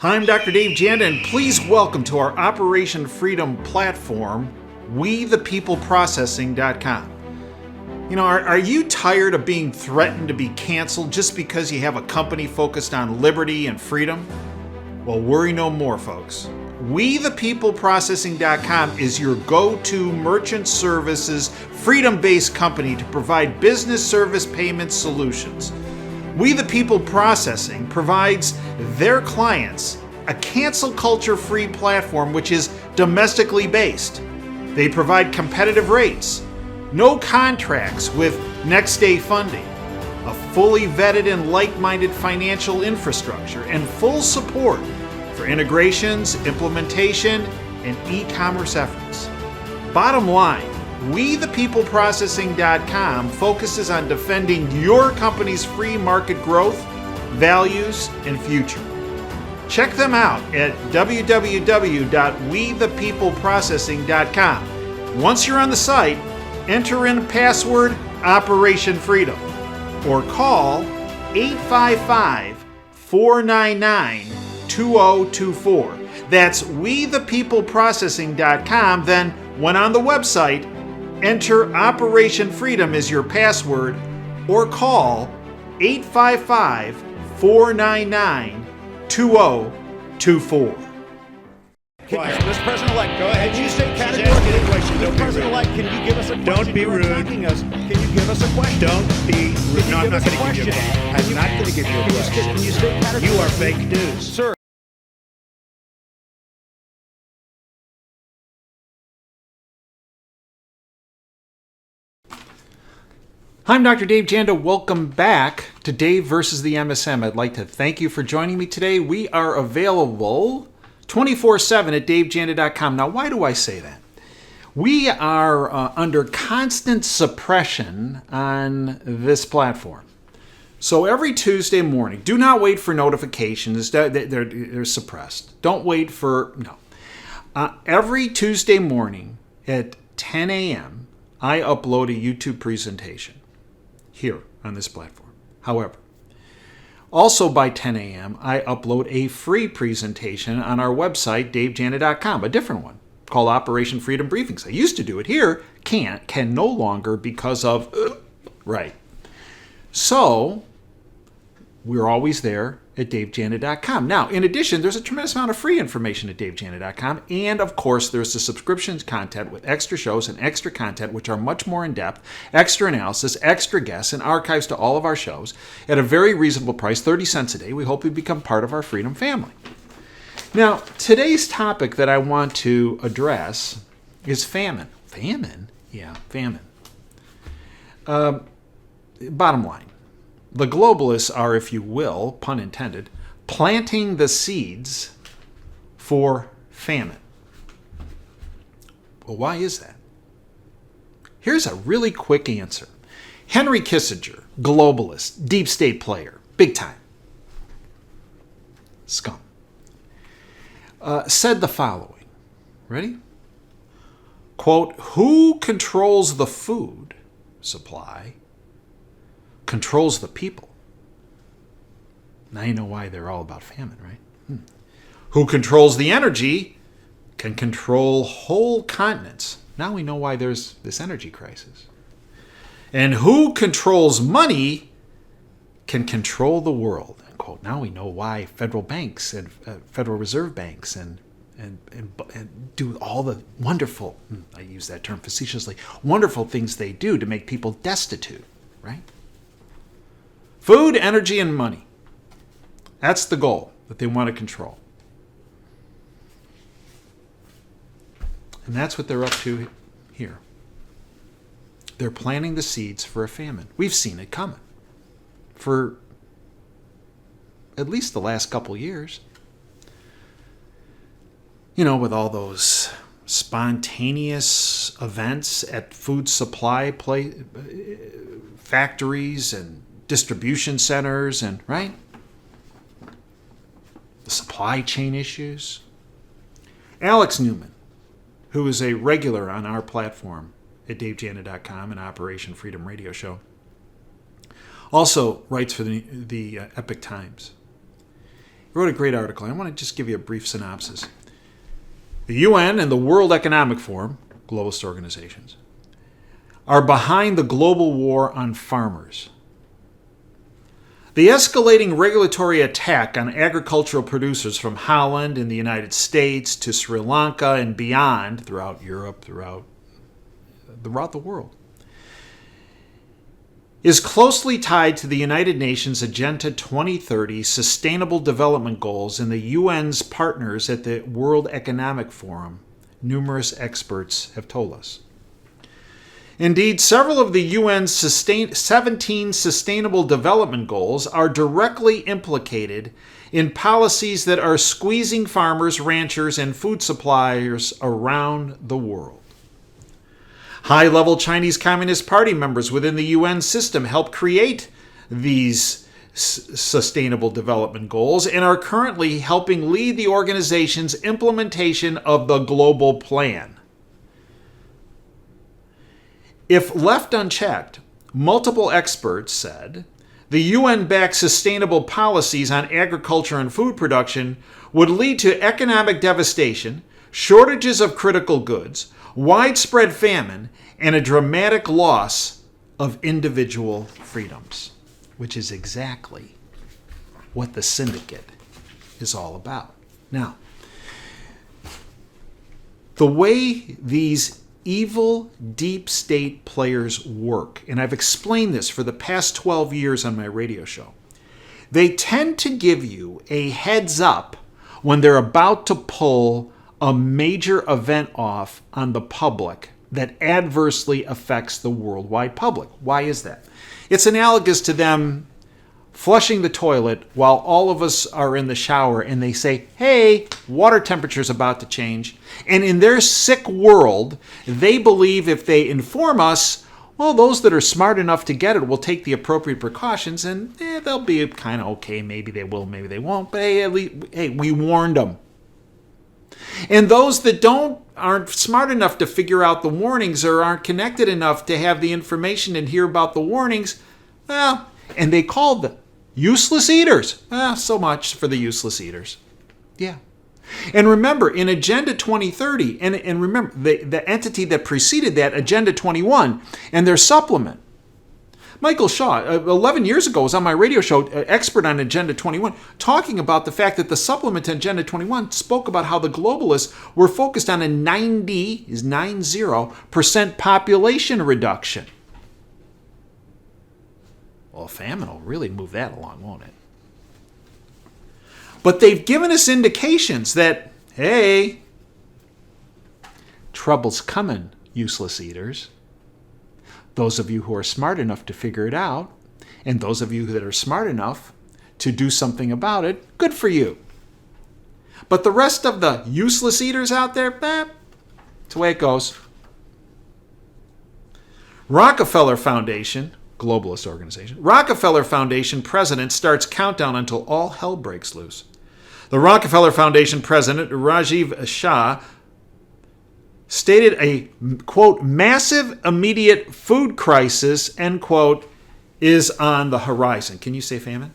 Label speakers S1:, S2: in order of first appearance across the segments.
S1: Hi, I'm Dr. Dave Janda, and please welcome to our Operation Freedom platform, WeThePeopleProcessing.com. You know, are you tired of being threatened to be canceled just because you have a company focused on liberty and freedom? Well, worry no more, folks. WeThePeopleProcessing.com is your go-to merchant services, freedom-based company to provide business service payment solutions. We the People Processing provides their clients a cancel culture-free platform which is domestically based. They provide competitive rates, no contracts with next-day funding, a fully vetted and like-minded financial infrastructure, and full support for integrations, implementation, and e-commerce efforts. Bottom line, WeThePeopleProcessing.com focuses on defending your company's free market growth, values, and future. Check them out at www.WeThePeopleProcessing.com. Once you're on the site, enter in password Operation Freedom or call 855-499-2024. That's WeThePeopleProcessing.com. Then, when on the website, enter Operation Freedom as your password or call 855-499-2024.
S2: Mr. President-elect,
S3: go ahead.
S2: Can you state
S3: She's
S2: categorically?
S3: asking a question.
S2: Mr. President-elect, can you give us a question?
S3: Don't be
S2: You are
S3: rude.
S2: attacking us. Can you give us a question?
S3: Don't be rude. No, I'm not going to give you a
S2: question.
S3: question. I'm not going to give you a question.
S2: Can you state categorically?
S3: You are fake news.
S2: Sir.
S1: Hi, I'm Dr. Dave Janda. Welcome back to Dave versus the MSM. I'd like to thank you for joining me today. We are available 24/7 at davejanda.com. Now, why do I say that? We are under constant suppression on this platform. So every Tuesday morning, do not wait for notifications. They're suppressed. Don't wait for, no. Every Tuesday morning at 10 a.m., I upload a YouTube presentation here on this platform. However, also by 10 a.m., I upload a free presentation on our website, davejanda.com, a different one called Operation Freedom Briefings. I used to do it here, can no longer because of, right. So, we're always there at davejanda.com. Now, in addition, there's a tremendous amount of free information at davejanda.com, and of course, there's the subscriptions content with extra shows and extra content, which are much more in-depth, extra analysis, extra guests, and archives to all of our shows at a very reasonable price, 30 cents a day. We hope you become part of our Freedom family. Now, today's topic that I want to address is famine. Famine? Yeah, famine. Bottom line. The globalists are, if you will, pun intended, planting the seeds for famine. Well, why is that? Here's a really quick answer. Henry Kissinger, globalist, deep state player, big time, scum, said the following. Ready? Quote, "Who controls the food supply controls the people." Now you know why they're all about famine, right? Who controls the energy can control whole continents. Now we know why there's this energy crisis. And who controls money can control the world. End quote. Now we know why federal banks and Federal Reserve banks and do all the wonderful, I use that term facetiously, wonderful things they do to make people destitute, right? Food, energy, and money. That's the goal that they want to control. And that's what they're up to here. They're planting the seeds for a famine. We've seen it coming for at least the last couple years. You know, with all those spontaneous events at food supply factories and distribution centers, and right? The supply chain issues. Alex Newman, who is a regular on our platform at davejanda.com and Operation Freedom Radio Show, also writes for the Epic Times. wrote a great article. I want to just give you a brief synopsis. The UN and the World Economic Forum, globalist organizations, are behind the global war on farmers. The escalating regulatory attack on agricultural producers from Holland in the United States to Sri Lanka and beyond, throughout Europe, throughout the world, is closely tied to the United Nations Agenda 2030 Sustainable Development Goals and the UN's partners at the World Economic Forum, numerous experts have told us. Indeed, several of the UN's 17 Sustainable Development Goals are directly implicated in policies that are squeezing farmers, ranchers, and food suppliers around the world. High-level Chinese Communist Party members within the UN system help create these Sustainable Development Goals and are currently helping lead the organization's implementation of the global plan. If left unchecked, multiple experts said, the UN-backed sustainable policies on agriculture and food production would lead to economic devastation, shortages of critical goods, widespread famine, and a dramatic loss of individual freedoms, which is exactly what the syndicate is all about. Now, the way these evil deep state players work, and I've explained this for the past 12 years on my radio show, they tend to give you a heads up when they're about to pull a major event off on the public that adversely affects the worldwide public. Why is that? It's analogous to them flushing the toilet while all of us are in the shower and they say, hey, water temperature's about to change. And in their sick world, they believe if they inform us, well, those that are smart enough to get it will take the appropriate precautions and they'll be kind of okay. Maybe they will, maybe they won't. But hey, at least, we warned them. And those that aren't smart enough to figure out the warnings or aren't connected enough to have the information and hear about the warnings, well, and they called them useless eaters. So much for the useless eaters. Yeah. And remember, in Agenda 2030, and remember, the entity that preceded that, Agenda 21, and their supplement, Michael Shaw, 11 years ago, was on my radio show, expert on Agenda 21, talking about the fact that the supplement to Agenda 21 spoke about how the globalists were focused on a 90% population reduction. Well, famine will really move that along, won't it? But they've given us indications that, hey, trouble's coming, useless eaters. Those of you who are smart enough to figure it out, and those of you that are smart enough to do something about it, good for you. But the rest of the useless eaters out there, it's the way it goes. Rockefeller Foundation, globalist organization, Rockefeller Foundation president starts countdown until all hell breaks loose. The Rockefeller Foundation president, Rajiv Shah, stated a, quote, massive immediate food crisis, end quote, is on the horizon. Can you say famine?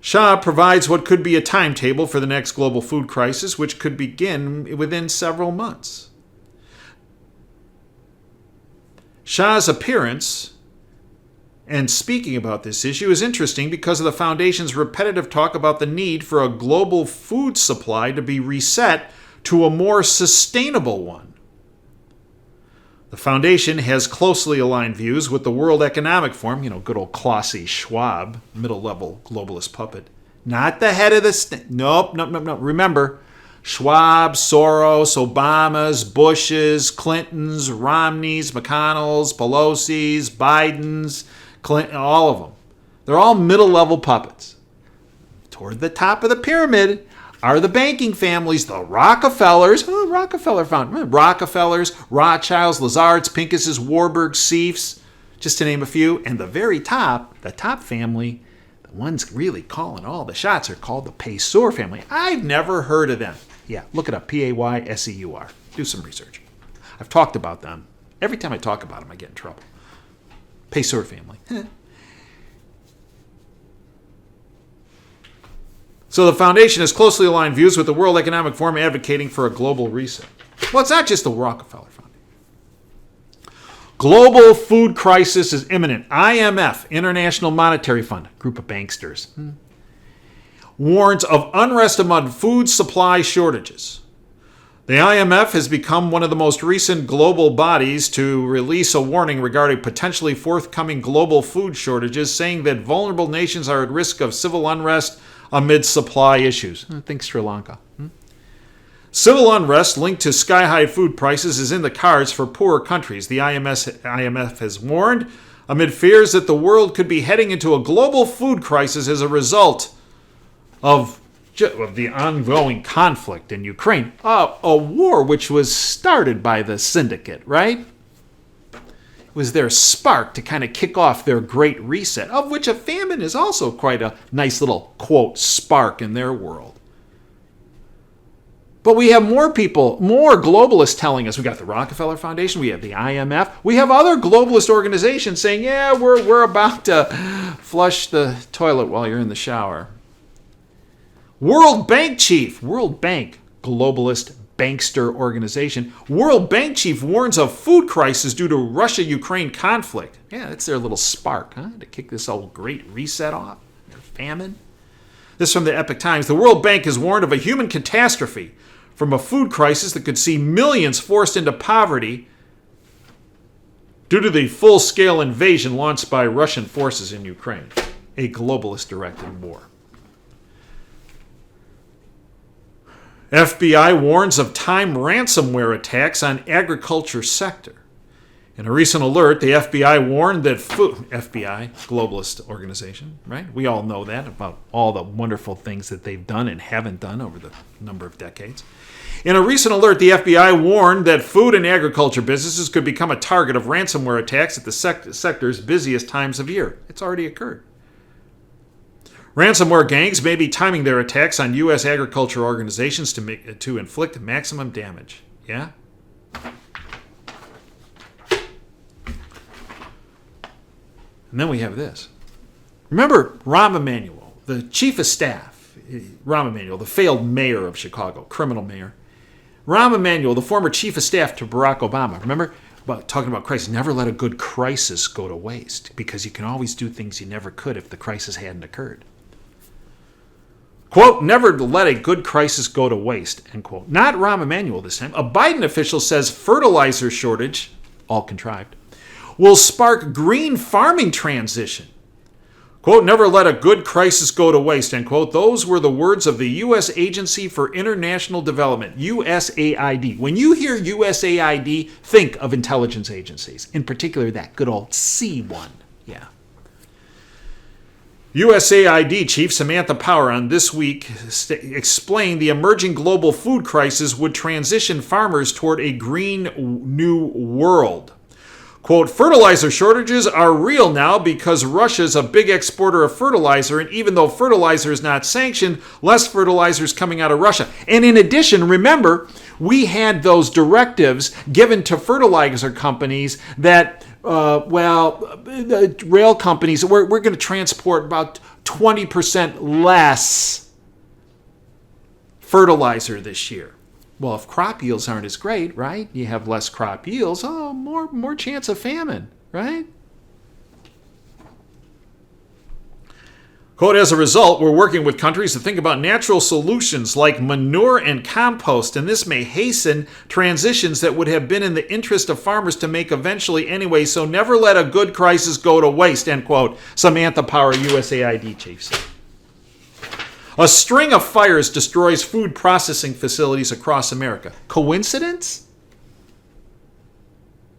S1: Shah provides what could be a timetable for the next global food crisis, which could begin within several months. Shah's appearance and speaking about this issue is interesting because of the Foundation's repetitive talk about the need for a global food supply to be reset to a more sustainable one. The Foundation has closely aligned views with the World Economic Forum, good old Klaus Schwab, middle-level globalist puppet. Not the head of the... Nope. Remember, Schwab, Soros, Obamas, Bushes, Clintons, Romneys, McConnells, Pelosi's, Biden's, Clinton, all of them. They're all middle-level puppets. Toward the top of the pyramid are the banking families, the Rockefellers, Rockefellers, Rothschilds, Lazards, Pincus's, Warburgs, Seifs, just to name a few. And the very top, the top family, the ones really calling all the shots, are called the Payseur family. I've never heard of them. Yeah, look it up, Payseur. Do some research. I've talked about them. Every time I talk about them, I get in trouble. Payseur family. So the foundation has closely aligned views with the World Economic Forum advocating for a global reset. Well, it's not just the Rockefeller Foundation. Global food crisis is imminent. IMF, International Monetary Fund, group of banksters, warns of unrest among food supply shortages. The IMF has become one of the most recent global bodies to release a warning regarding potentially forthcoming global food shortages, saying that vulnerable nations are at risk of civil unrest amid supply issues. Think Sri Lanka. Civil unrest linked to sky-high food prices is in the cards for poorer countries. The IMF has warned amid fears that the world could be heading into a global food crisis as a result of the ongoing conflict in Ukraine. A war which was started by the syndicate, right? It was their spark to kind of kick off their great reset, of which a famine is also quite a nice little, quote, spark in their world. But we have more people, more globalists telling us. We got the Rockefeller Foundation, we have the IMF, we have other globalist organizations saying, yeah, we're about to flush the toilet while you're in the shower. World Bank chief, World Bank, globalist bankster organization, World Bank chief warns of food crisis due to Russia-Ukraine conflict. Yeah, that's their little spark, to kick this old great reset off, their famine. This from the Epoch Times. The World Bank has warned of a human catastrophe from a food crisis that could see millions forced into poverty due to the full-scale invasion launched by Russian forces in Ukraine, a globalist-directed war. FBI warns of time ransomware attacks on agriculture sector. In a recent alert, the FBI warned that FBI, globalist organization, right? We all know that about all the wonderful things that they've done and haven't done over the number of decades. In a recent alert, the FBI warned that food and agriculture businesses could become a target of ransomware attacks at the sector's busiest times of year. It's already occurred. Ransomware gangs may be timing their attacks on U.S. agriculture organizations to inflict maximum damage. Yeah? And then we have this. Remember Rahm Emanuel, the chief of staff, Rahm Emanuel, the failed mayor of Chicago, criminal mayor. Rahm Emanuel, the former chief of staff to Barack Obama. Remember, talking about crisis, never let a good crisis go to waste, because you can always do things you never could if the crisis hadn't occurred. Quote, never let a good crisis go to waste, end quote. Not Rahm Emanuel this time. A Biden official says fertilizer shortage, all contrived, will spark green farming transition. Quote, never let a good crisis go to waste, end quote. Those were the words of the U.S. Agency for International Development, USAID. When you hear USAID, think of intelligence agencies, in particular that good old C one. Yeah. USAID Chief Samantha Power on This Week explained the emerging global food crisis would transition farmers toward a green new world. Quote, fertilizer shortages are real now because Russia's a big exporter of fertilizer, and even though fertilizer is not sanctioned, less fertilizer is coming out of Russia. And in addition, remember, we had those directives given to fertilizer companies that the rail companies, we're going to transport about 20% less fertilizer this year. Well, if crop yields aren't as great, right? You have less crop yields, more chance of famine, right? Quote, as a result, we're working with countries to think about natural solutions like manure and compost, and this may hasten transitions that would have been in the interest of farmers to make eventually anyway, so never let a good crisis go to waste, end quote, Samantha Power, USAID chief said. A string of fires destroys food processing facilities across America. Coincidence?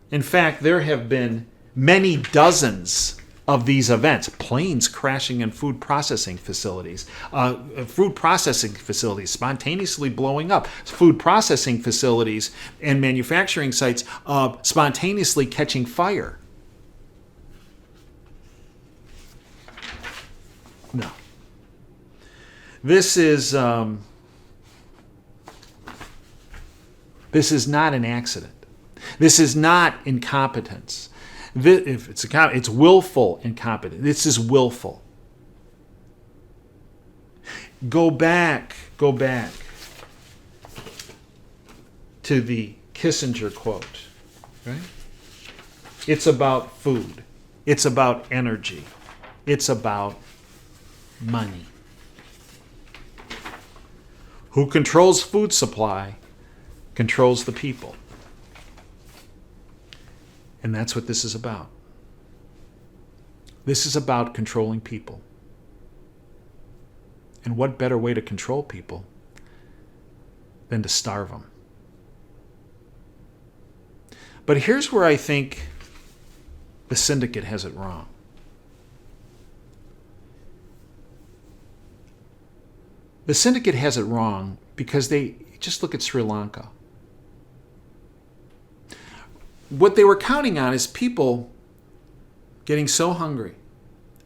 S1: In fact, there have been many dozens of these events, planes crashing in food processing facilities spontaneously blowing up, food processing facilities and manufacturing sites spontaneously catching fire. No. This is not an accident. This is not incompetence. If it's willful incompetence. This is willful. Go back to the Kissinger quote, right? It's about food. It's about energy. It's about money. Who controls food supply controls the people. And that's what this is about. This is about controlling people. And what better way to control people than to starve them? But here's where I think the syndicate has it wrong. The syndicate has it wrong because they just look at Sri Lanka. What they were counting on is people getting so hungry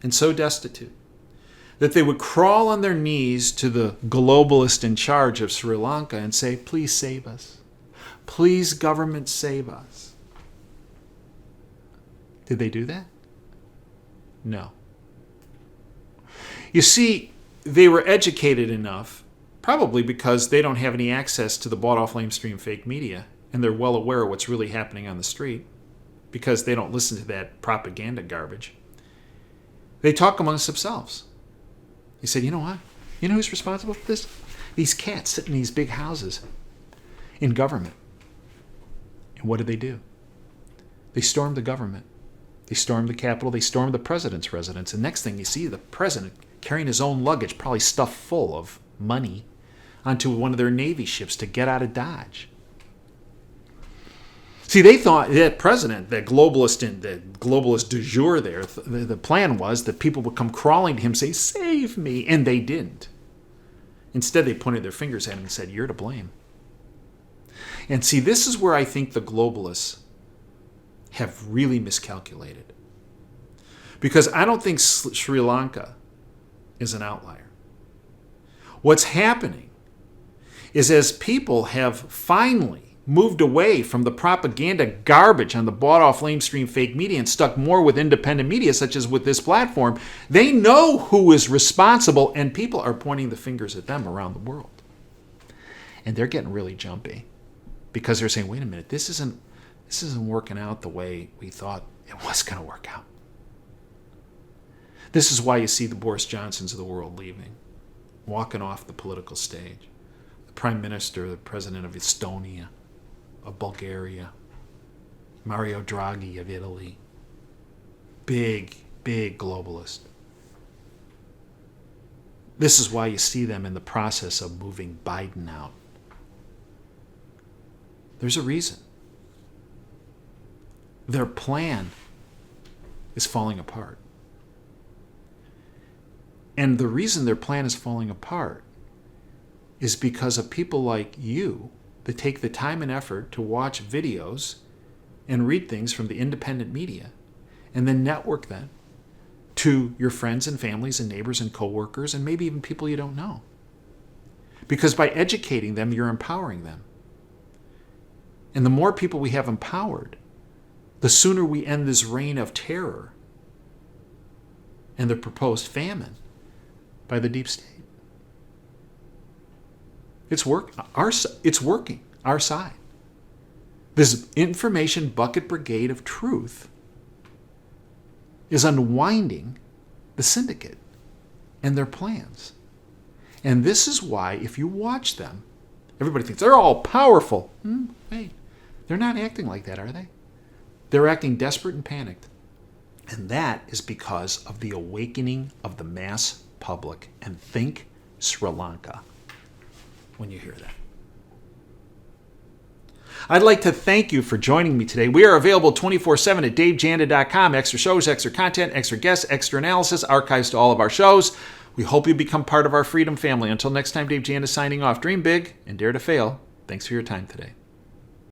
S1: and so destitute that they would crawl on their knees to the globalist in charge of Sri Lanka and say, please save us. Please, government, save us. Did they do that? No. You see, they were educated enough, probably because they don't have any access to the bought-off lamestream fake media, and they're well aware of what's really happening on the street because they don't listen to that propaganda garbage. They talk amongst themselves. They said, you know what? You know who's responsible for this? These cats sit in these big houses in government. And what did they do? They stormed the government. They stormed the Capitol. They stormed the president's residence. And next thing you see, the president carrying his own luggage, probably stuffed full of money, onto one of their Navy ships to get out of Dodge. See, they thought that president, that globalist du jour there, the plan was that people would come crawling to him and say, save me, and they didn't. Instead, they pointed their fingers at him and said, you're to blame. And see, this is where I think the globalists have really miscalculated. Because I don't think Sri Lanka is an outlier. What's happening is as people have finally moved away from the propaganda garbage on the bought-off lamestream fake media and stuck more with independent media, such as with this platform, they know who is responsible, and people are pointing the fingers at them around the world. And they're getting really jumpy because they're saying, wait a minute, this isn't working out the way we thought it was going to work out. This is why you see the Boris Johnsons of the world leaving, walking off the political stage. The Prime Minister, the President of Estonia, of Bulgaria, Mario Draghi of Italy. Big globalist. This is why you see them in the process of moving Biden out. There's a reason. Their plan is falling apart. And the reason their plan is falling apart is because of people like you that take the time and effort to watch videos and read things from the independent media and then network them to your friends and families and neighbors and coworkers and maybe even people you don't know. Because by educating them, you're empowering them. And the more people we have empowered, the sooner we end this reign of terror and the proposed famine by the deep state. It's working. Our side. This information bucket brigade of truth is unwinding the syndicate and their plans. And this is why, if you watch them, everybody thinks they're all powerful. Wait, they're not acting like that, are they? They're acting desperate and panicked. And that is because of the awakening of the mass public. And think Sri Lanka when you hear that. I'd like to thank you for joining me today. We are available 24/7 at davejanda.com. Extra shows, extra content, extra guests, extra analysis, archives to all of our shows. We hope you become part of our freedom family. Until next time, Dave Janda signing off. Dream big and dare to fail. Thanks for your time today.